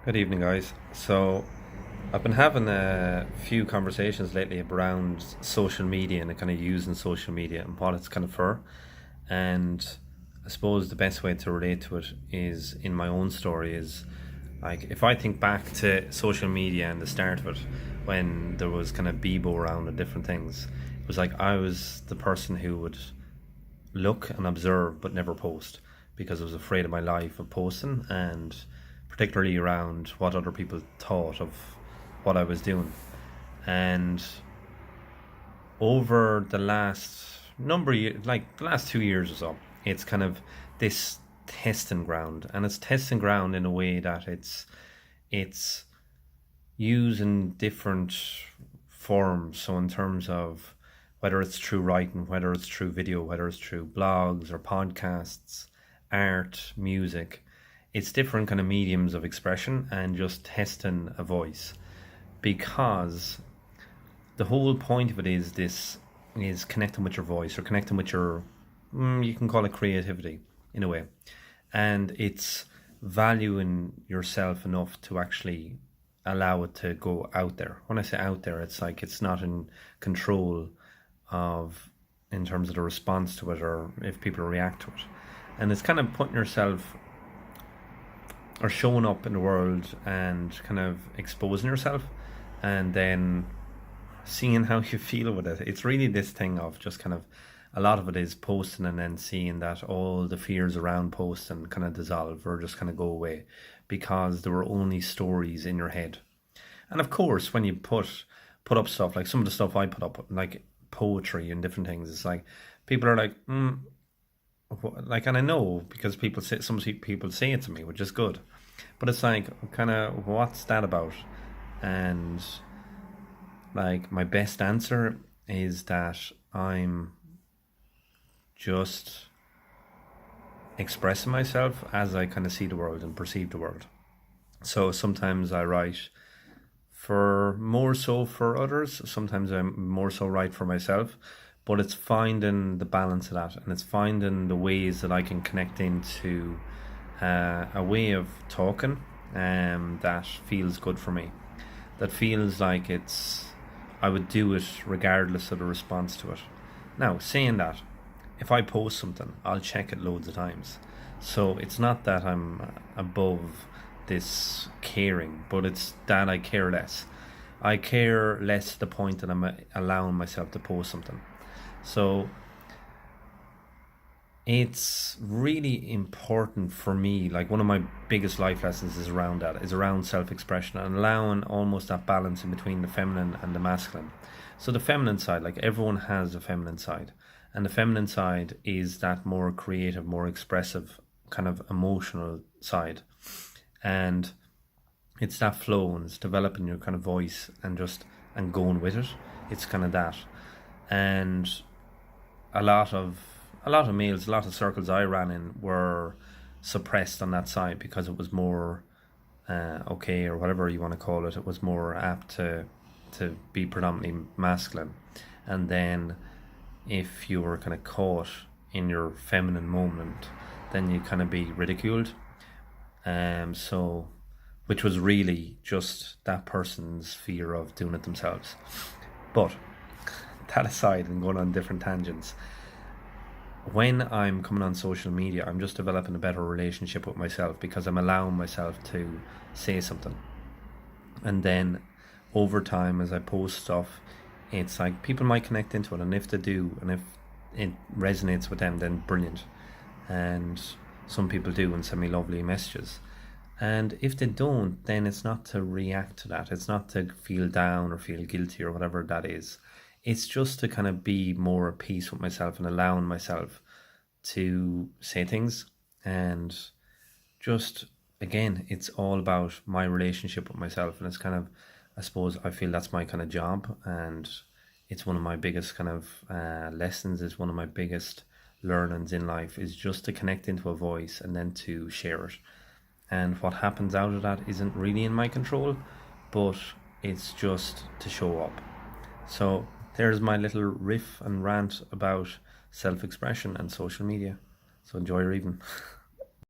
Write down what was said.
Good evening, guys. So, I've been having a few conversations lately around social media and the kind of using social media and what it's kind of for. And I suppose the best way to relate to it is in my own story is like if I think back to social media and the start of it, when there was kind of Bebo around and different things, it was like I was the person who would look and observe but never post because I was afraid of my life of posting and particularly around what other people thought of what I was doing. And over the last number of years, like the last 2 years or so, it's kind of this testing ground, and it's testing ground in a way that it's using different forms. So in terms of whether it's through writing, whether it's through video, whether it's through blogs or podcasts, art, music, it's different kind of mediums of expression and just testing a voice, because the whole point of it is this is connecting with your voice or connecting with your you can call it creativity in a way, and it's valuing yourself enough to actually allow it to go out there. When I say out there, it's like it's not in control of in terms of the response to it or if people react to it, and it's kind of putting yourself or showing up in the world and kind of exposing yourself and then seeing how you feel with it. It's really this thing of just kind of a lot of it is posting and then seeing that all the fears around posting kind of dissolve or just kind of go away because there were only stories in your head. And of course, when you put up stuff like some of the stuff I put up, like poetry and different things, it's like people are like, like, and I know because some people say it to me, which is good, but it's like, kind of, what's that about? And like, my best answer is that I'm just expressing myself as I kind of see the world and perceive the world. So sometimes I write for more so for others, sometimes I more so write for myself, but it's finding the balance of that, and it's finding the ways that I can connect into a way of talking that feels good for me, that feels like I would do it regardless of the response to it. Now, saying that, if I post something, I'll check it loads of times. So it's not that I'm above this caring, but it's that I care less. I care less to the point that I'm allowing myself to post something. So it's really important for me. Like, one of my biggest life lessons is around that, is around self-expression and allowing almost that balance in between the feminine and the masculine. So the feminine side, like, everyone has a feminine side, and the feminine side is that more creative, more expressive, kind of emotional side, and it's that flow, and it's developing your kind of voice and just and going with it. It's kind of that. And a lot of males, a lot of circles I ran in were suppressed on that side because it was more okay, or whatever you want to call it. It was more apt to be predominantly masculine, and then if you were kind of caught in your feminine moment, then you kind of be ridiculed. So, which was really just that person's fear of doing it themselves. But that aside, and going on different tangents, when I'm coming on social media, I'm just developing a better relationship with myself because I'm allowing myself to say something. And then over time, as I post stuff, it's like people might connect into it. And if they do, and if it resonates with them, then brilliant. And some people do and send me lovely messages. And if they don't, then it's not to react to that. It's not to feel down or feel guilty or whatever that is. It's just to kind of be more at peace with myself and allowing myself to say things. And just, again, it's all about my relationship with myself. And it's kind of, I suppose, I feel that's my kind of job. And it's one of my biggest kind of lessons, is one of my biggest learnings in life, is just to connect into a voice and then to share it. And what happens out of that isn't really in my control, but it's just to show up. So there's my little riff and rant about self-expression and social media. So enjoy your evening.